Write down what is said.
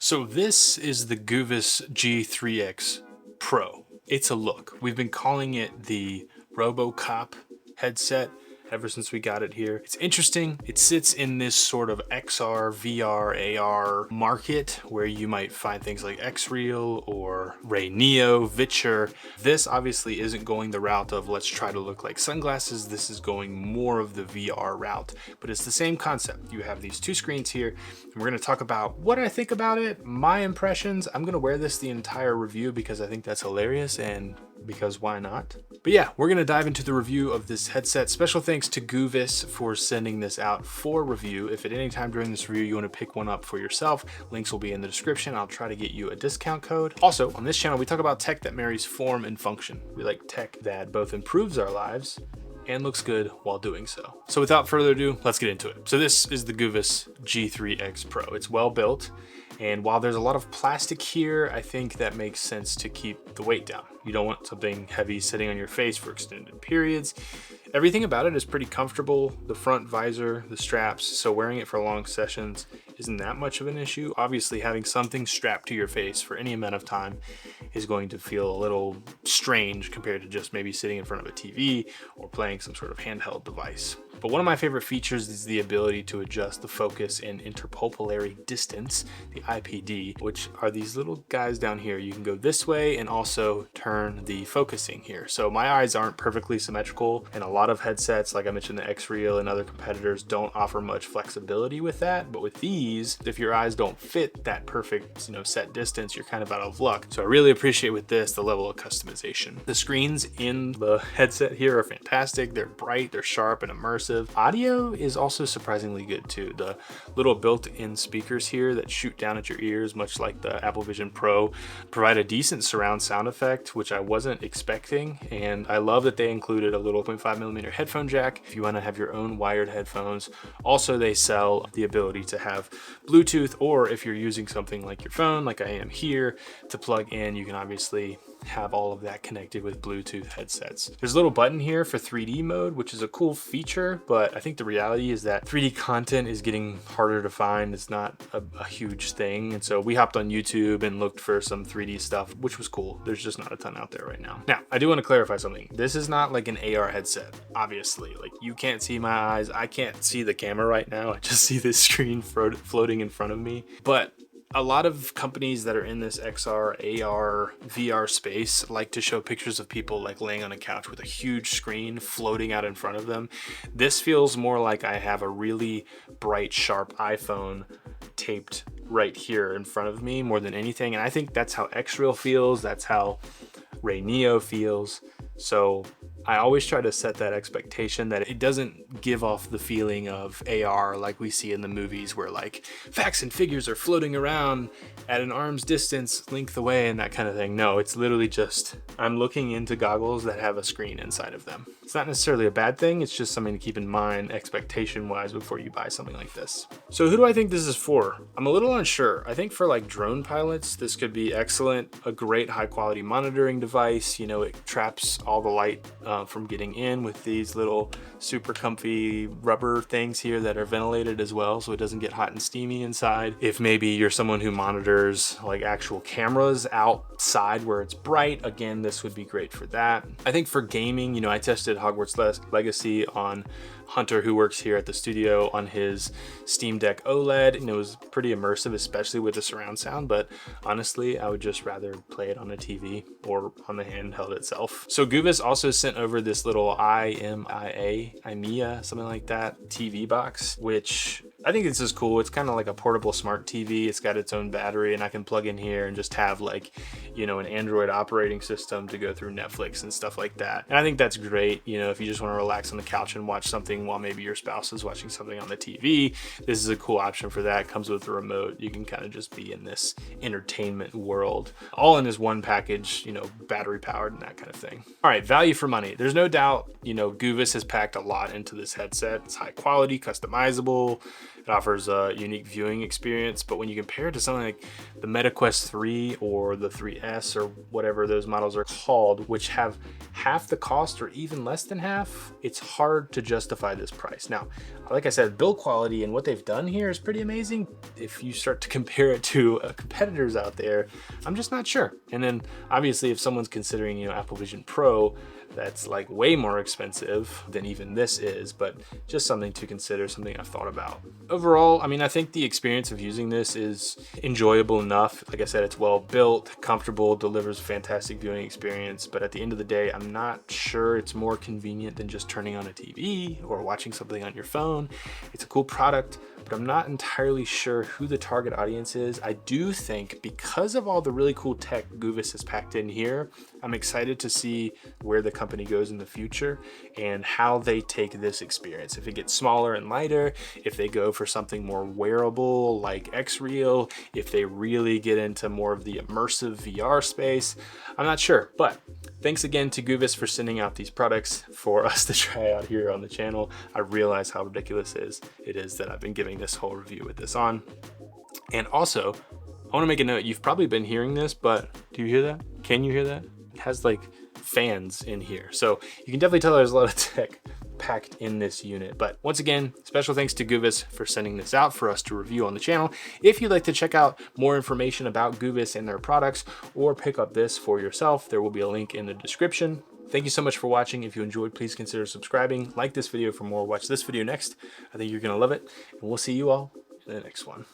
So this is the Goovis G3X Pro. It's a look. We've been calling it the RoboCop headset ever since we got it here. It's interesting. It sits in this sort of XR, VR, AR market where you might find things like Xreel or Ray Neo, Vitcher. This obviously isn't going the route of let's try to look like sunglasses. This is going more of the VR route, but it's the same concept. You have these two screens here, and we're going to talk about what I think about it, my impressions. I'm going to wear this the entire review because I think that's hilarious and because why not? But yeah, we're gonna dive into the review of this headset. Special thanks to Goovis for sending this out for review. If at any time during this review you want to pick one up for yourself, links will be in the description. I'll try to get you a discount code. Also, on this channel, we talk about tech that marries form and function. We like tech that both improves our lives and looks good while doing so. So without further ado, let's get into it. So this is the Goovis G3X Pro. It's well built. And while there's a lot of plastic here, I think that makes sense to keep the weight down. You don't want something heavy sitting on your face for extended periods. Everything about it is pretty comfortable. The front visor, the straps, so wearing it for long sessions isn't that much of an issue. Obviously, having something strapped to your face for any amount of time is going to feel a little strange compared to just maybe sitting in front of a TV or playing some sort of handheld device. But one of my favorite features is the ability to adjust the focus and interpupillary distance, the IPD, which are these little guys down here. You can go this way and also turn the focusing here. So my eyes aren't perfectly symmetrical, and a lot of headsets, like I mentioned, the Xreel and other competitors don't offer much flexibility with that. But with these, if your eyes don't fit that perfect, set distance, you're kind of out of luck. So I really appreciate with this, the level of customization. The screens in the headset here are fantastic. They're bright, they're sharp and immersive. Audio is also surprisingly good too. The little built-in speakers here that shoot down at your ears, much like the Apple Vision Pro, provide a decent surround sound effect, which I wasn't expecting. And I love that they included a little 0.5mm headphone jack if you want to have your own wired headphones. Also, they sell the ability to have Bluetooth, or if you're using something like your phone, like I am here, to plug in, you can obviously have all of that connected with Bluetooth headsets. There's a little button here for 3D mode, which is a cool feature, but I think the reality is that 3D content is getting harder to find. It's not a huge thing. And so we hopped on YouTube and looked for some 3D stuff, which was cool. There's just not a ton out there right now. Now, I do want to clarify something. This is not like an AR headset, obviously. Like, you can't see my eyes. I can't see the camera right now. I just see this screen floating in front of me. But a lot of companies that are in this XR, AR, VR space like to show pictures of people like laying on a couch with a huge screen floating out in front of them. This feels more like I have a really bright, sharp iPhone taped right here in front of me more than anything. And I think that's how Xreel feels. That's how Ray Neo feels. So I always try to set that expectation that it doesn't give off the feeling of AR like we see in the movies where like facts and figures are floating around at an arm's distance length away and that kind of thing. No, it's literally just I'm looking into goggles that have a screen inside of them. It's not necessarily a bad thing. It's just something to keep in mind expectation-wise before you buy something like this. So who do I think this is for? I'm a little unsure. I think for like drone pilots, this could be excellent. A great high-quality monitoring device. It traps all the light from getting in with these little super comfy rubber things here that are ventilated as well, so it doesn't get hot and steamy inside. If maybe you're someone who monitors like actual cameras outside where it's bright, again, this would be great for that. I think for gaming, I tested Hogwarts Legacy on Hunter, who works here at the studio, on his Steam Deck OLED, and it was pretty immersive, especially with the surround sound. But honestly, I would just rather play it on a TV or on the handheld itself. So Goovis also sent over this little IMEA, something like that, TV box, which I think this is cool. It's kind of like a portable smart TV. It's got its own battery, and I can plug in here and just have like, an Android operating system to go through Netflix and stuff like that. And I think that's great. If you just want to relax on the couch and watch something while maybe your spouse is watching something on the TV, this is a cool option for that. It comes with a remote. You can kind of just be in this entertainment world, all in this one package, battery powered and that kind of thing. All right, value for money. There's no doubt, Goovis has packed a lot into this headset. It's high quality, customizable, It offers a unique viewing experience, but when you compare it to something like the MetaQuest 3 or the 3S or whatever those models are called, which have half the cost or even less than half, it's hard to justify this price. Now, like I said, build quality and what they've done here is pretty amazing. If you start to compare it to competitors out there, I'm just not sure. And then obviously if someone's considering, you know, Apple Vision Pro, that's like way more expensive than even this is, but just something to consider, something I've thought about. Overall, I mean, I think the experience of using this is enjoyable enough. Like I said, it's well built, comfortable, delivers fantastic viewing experience, but at the end of the day, I'm not sure it's more convenient than just turning on a TV or watching something on your phone. It's a cool product, but I'm not entirely sure who the target audience is. I do think because of all the really cool tech Goovis has packed in here, I'm excited to see where the company goes in the future and how they take this experience. If it gets smaller and lighter, if they go for something more wearable like Xreel, if they really get into more of the immersive VR space, I'm not sure. But thanks again to Goovis for sending out these products for us to try out here on the channel. I realize how ridiculous it is that I've been giving this whole review with this on. And also, I want to make a note. You've probably been hearing this, but do you hear that? Can you hear that? It has like fans in here. So you can definitely tell there's a lot of tech packed in this unit. But once again, special thanks to Goovis for sending this out for us to review on the channel. If you'd like to check out more information about Goovis and their products or pick up this for yourself, there will be a link in the description. Thank you so much for watching. If you enjoyed, please consider subscribing. Like this video for more. Watch this video next. I think you're going to love it. And we'll see you all in the next one.